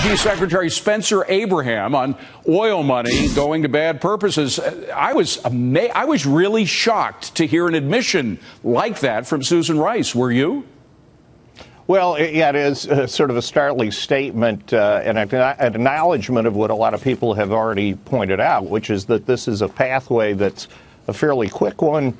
Energy Secretary Spencer Abraham on oil money going to bad purposes. I was really shocked to hear an admission like that from Susan Rice. Were you? Well, yeah, it is sort of a startling statement and an acknowledgement of what a lot of people have already pointed out, which is that this is a pathway that's a fairly quick one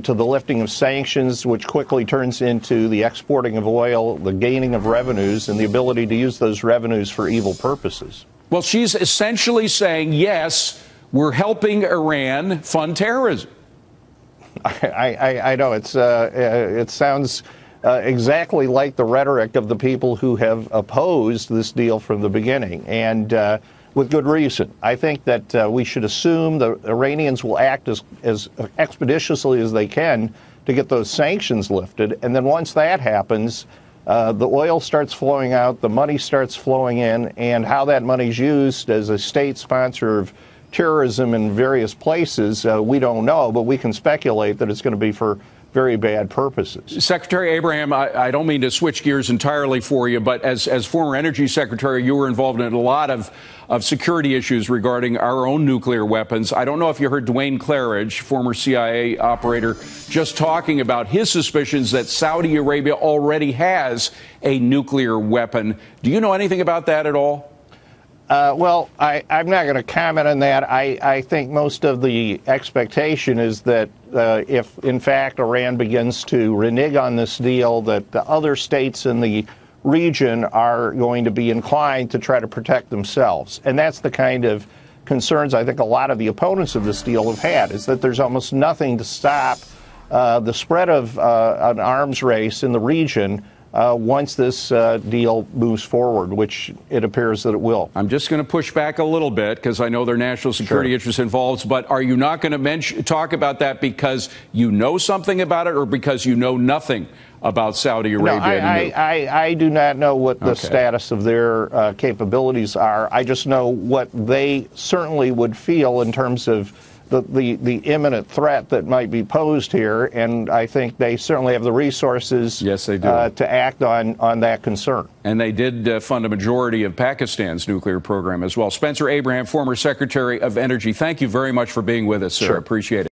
to the lifting of sanctions, which quickly turns into the exporting of oil, the gaining of revenues, and the ability to use those revenues for evil purposes. Well, she's essentially saying, yes, we're helping Iran fund terrorism. I know it sounds exactly like the rhetoric of the people who have opposed this deal from the beginning, and with good reason. I think that we should assume the Iranians will act as expeditiously as they can to get those sanctions lifted, and then once that happens, the oil starts flowing out, the money starts flowing in, and how that money's used as a state sponsor of terrorism in various places, we don't know, but we can speculate that it's going to be for very bad purposes. Secretary Abraham, I don't mean to switch gears entirely for you, but as former energy secretary, you were involved in a lot of security issues regarding our own nuclear weapons. I don't know if you heard Dwayne Claridge, former CIA operator, just talking about his suspicions that Saudi Arabia already has a nuclear weapon. Do you know anything about that at all? Well, I'm not going to comment on that. I think most of the expectation is that if, in fact, Iran begins to renege on this deal, that the other states in the region are going to be inclined to try to protect themselves. And that's the kind of concerns I think a lot of the opponents of this deal have had, is that there's almost nothing to stop the spread of an arms race in the region once this deal moves forward, which it appears that it will. I'm just going to push back a little bit because I know there are national security interests involved, but are you not going to talk about that because you know something about it or because you know nothing about Saudi Arabia? No, I do not know what the status of their capabilities are. I just know what they certainly would feel in terms of the imminent threat that might be posed here, and I think they certainly have the resources yes, they do. To act on that concern. And they did fund a majority of Pakistan's nuclear program as well. Spencer Abraham, former Secretary of Energy, thank you very much for being with us, sir. Sure. Appreciate it.